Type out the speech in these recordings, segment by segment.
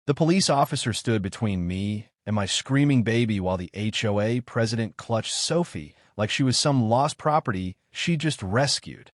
The police officer stood between me and my screaming baby while the HOA president clutched Sophie like she was some lost property she just rescued.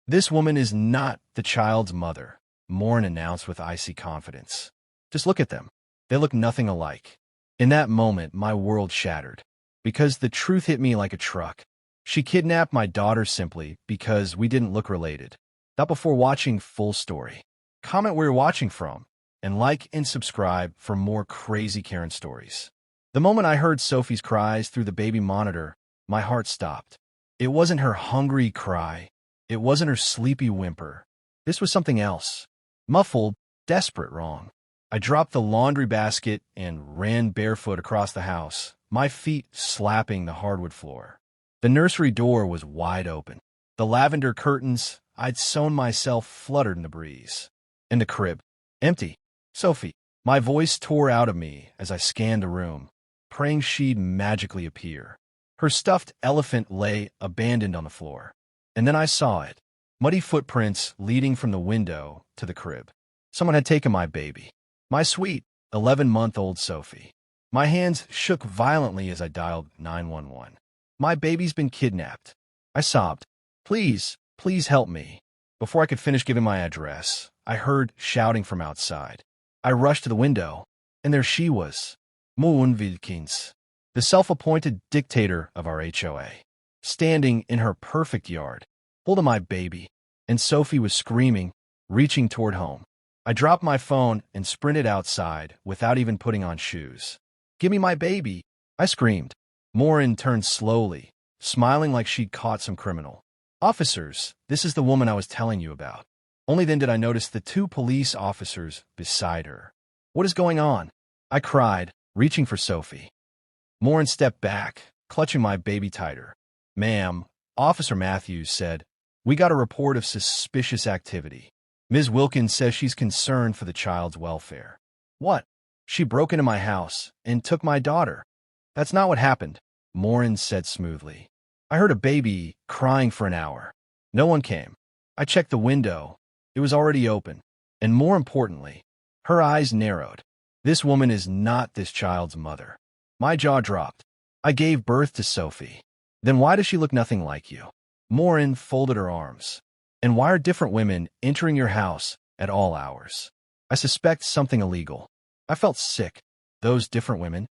"This woman is not the child's mother," Morin announced with icy confidence. "Just look at them. They look nothing alike." In that moment, my world shattered, because the truth hit me like a truck. She kidnapped my daughter simply because we didn't look related. Not before watching full story. Comment where you're watching from, and like and subscribe for more crazy Karen stories. The moment I heard Sophie's cries through the baby monitor, my heart stopped. It wasn't her hungry cry. It wasn't her sleepy whimper. This was something else. Muffled, desperate, wrong. I dropped the laundry basket and ran barefoot across the house, my feet slapping the hardwood floor. The nursery door was wide open. The lavender curtains I'd sewn myself fluttered in the breeze. And the crib, empty. "Sophie." My voice tore out of me as I scanned the room, praying she'd magically appear. Her stuffed elephant lay abandoned on the floor. And then I saw it. Muddy footprints leading from the window to the crib. Someone had taken my baby. My sweet, 11-month-old Sophie. My hands shook violently as I dialed 911. "My baby's been kidnapped." I sobbed. "Please, please help me." Before I could finish giving my address, I heard shouting from outside. I rushed to the window, and there she was, Moon Wilkins, the self-appointed dictator of our HOA, standing in her perfect yard, holding my baby, and Sophie was screaming, reaching toward home. I dropped my phone and sprinted outside without even putting on shoes. "Give me my baby," I screamed. Morin turned slowly, smiling like she'd caught some criminal. "Officers, this is the woman I was telling you about." Only then did I notice the two police officers beside her. "What is going on?" I cried, reaching for Sophie. Morin stepped back, clutching my baby tighter. "Ma'am," Officer Matthews said, "we got a report of suspicious activity. Ms. Wilkins says she's concerned for the child's welfare." "What?" "She broke into my house and took my daughter." "That's not what happened," Morin said smoothly. "I heard a baby crying for an hour. No one came. I checked the window. It was already open. And more importantly," her eyes narrowed, "this woman is not this child's mother." My jaw dropped. "I gave birth to Sophie. Then why does she look nothing like you?" Morin folded her arms. "And why are different women entering your house at all hours?" "I suspect something illegal." I felt sick. Those different women?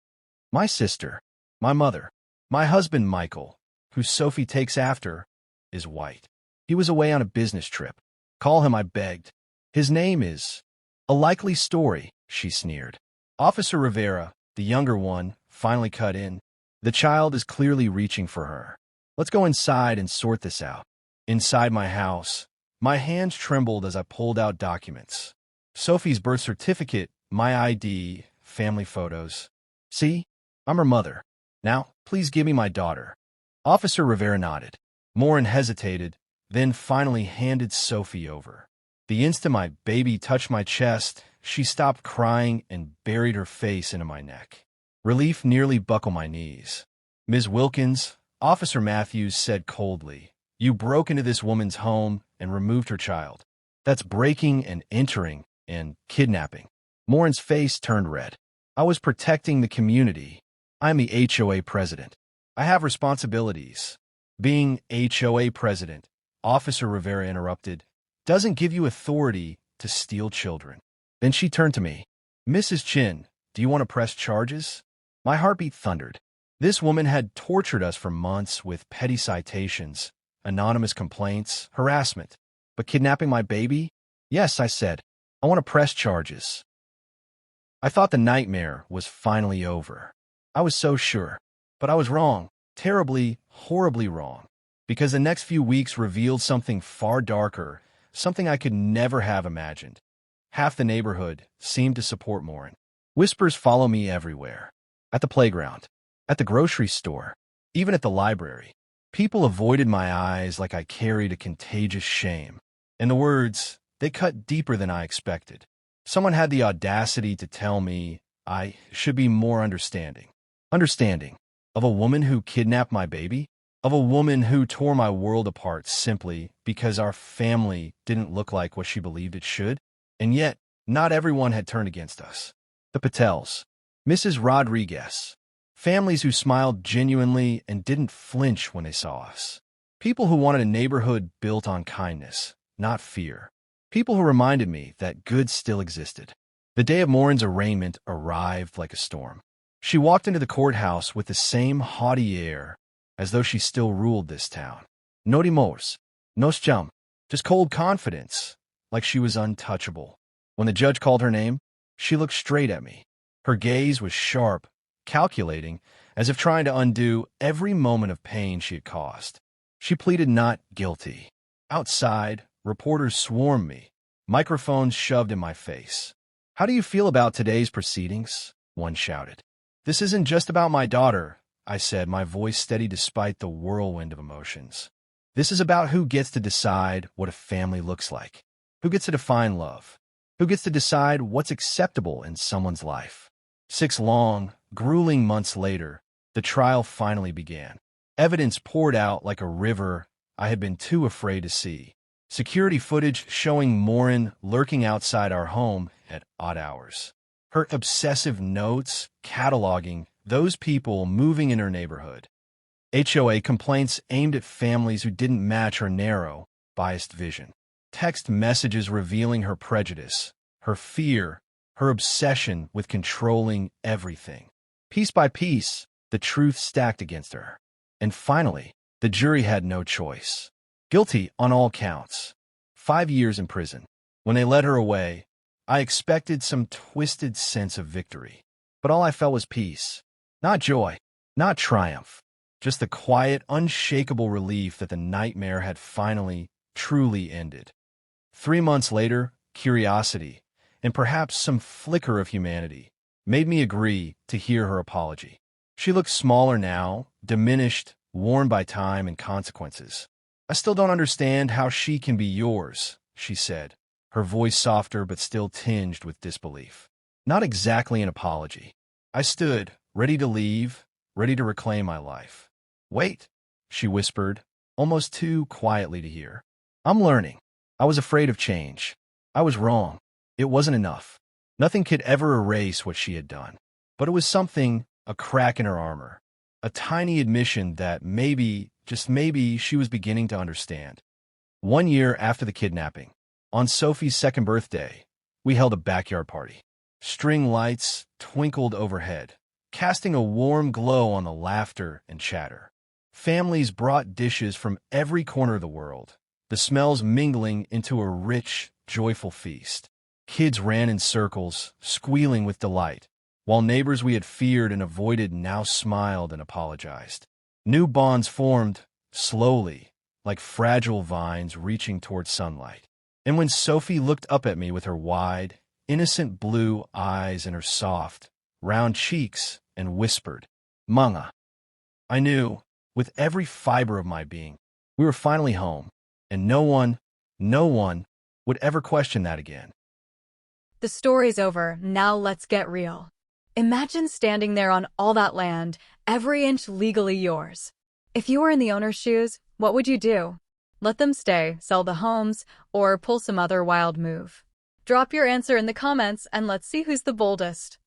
My sister, my mother, my husband Michael, who Sophie takes after, is white. He was away on a business trip. "Call him," I begged. "His name is—" "A likely story," she sneered. Officer Rivera, the younger one, finally cut in. "The child is clearly reaching for her. Let's go inside and sort this out." Inside my house, my hands trembled as I pulled out documents. Sophie's birth certificate, my ID, family photos. "See? I'm her mother. Now, please give me my daughter." Officer Rivera nodded. Morin hesitated, then finally handed Sophie over. The instant my baby touched my chest, she stopped crying and buried her face into my neck. Relief nearly buckled my knees. "Ms. Wilkins," Officer Matthews said coldly, "you broke into this woman's home and removed her child. That's breaking and entering and kidnapping." Morin's face turned red. "I was protecting the community. I'm the HOA president. I have responsibilities." "Being HOA president," Officer Rivera interrupted, "doesn't give you authority to steal children." Then she turned to me. "Mrs. Chin, do you want to press charges?" My heartbeat thundered. This woman had tortured us for months with petty citations, anonymous complaints, harassment. But kidnapping my baby? "Yes," I said. "I want to press charges." I thought the nightmare was finally over. I was so sure. But I was wrong. Terribly, horribly wrong. Because the next few weeks revealed something far darker, something I could never have imagined. Half the neighborhood seemed to support Morin. Whispers follow me everywhere. At the playground, at the grocery store, even at the library. People avoided my eyes like I carried a contagious shame. And the words, they cut deeper than I expected. Someone had the audacity to tell me I should be more understanding. Understanding of a woman who kidnapped my baby? Of a woman who tore my world apart simply because our family didn't look like what she believed it should? And yet, not everyone had turned against us. The Patels. Mrs. Rodriguez. Families who smiled genuinely and didn't flinch when they saw us. People who wanted a neighborhood built on kindness, not fear. People who reminded me that good still existed. The day of Maureen's arraignment arrived like a storm. She walked into the courthouse with the same haughty air, as though she still ruled this town. No remorse, no scam, just cold confidence, like she was untouchable. When the judge called her name, she looked straight at me. Her gaze was sharp, calculating, as if trying to undo every moment of pain she had caused. She pleaded not guilty. Outside, reporters swarmed me, microphones shoved in my face. "How do you feel about today's proceedings?" one shouted. "This isn't just about my daughter," I said, my voice steady despite the whirlwind of emotions. "This is about who gets to decide what a family looks like, who gets to define love, who gets to decide what's acceptable in someone's life." 6 long, grueling months later, the trial finally began. Evidence poured out like a river I had been too afraid to see. Security footage showing Maureen lurking outside our home at odd hours. Her obsessive notes cataloging those people moving in her neighborhood. HOA complaints aimed at families who didn't match her narrow, biased vision. Text messages revealing her prejudice, her fear, her obsession with controlling everything. Piece by piece, the truth stacked against her. And finally, the jury had no choice. Guilty on all counts. 5 years in prison. When they led her away, I expected some twisted sense of victory. But all I felt was peace. Not joy, not triumph. Just the quiet, unshakable relief that the nightmare had finally, truly ended. 3 months later, curiosity, and perhaps some flicker of humanity, made me agree to hear her apology. She looked smaller now, diminished, worn by time and consequences. "I still don't understand how she can be yours," she said, her voice softer but still tinged with disbelief. Not exactly an apology. I stood, ready to leave, ready to reclaim my life. "Wait," she whispered, almost too quietly to hear. "I'm learning. I was afraid of change. I was wrong. It wasn't enough. Nothing could ever erase what she had done. But it was something, a crack in her armor, a tiny admission that maybe, just maybe, she was beginning to understand." 1 year after the kidnapping, on Sophie's 2nd birthday, we held a backyard party. String lights twinkled overhead, casting a warm glow on the laughter and chatter. Families brought dishes from every corner of the world, the smells mingling into a rich, joyful feast. Kids ran in circles, squealing with delight, while neighbors we had feared and avoided now smiled and apologized. New bonds formed, slowly, like fragile vines reaching toward sunlight. And when Sophie looked up at me with her wide, innocent blue eyes and her soft, round cheeks and whispered, "Manga," I knew, with every fiber of my being, we were finally home, and no one would ever question that again. The story's over, now let's get real. Imagine standing there on all that land, every inch legally yours. If you were in the owner's shoes, what would you do? Let them stay, sell the homes, or pull some other wild move? Drop your answer in the comments and let's see who's the boldest.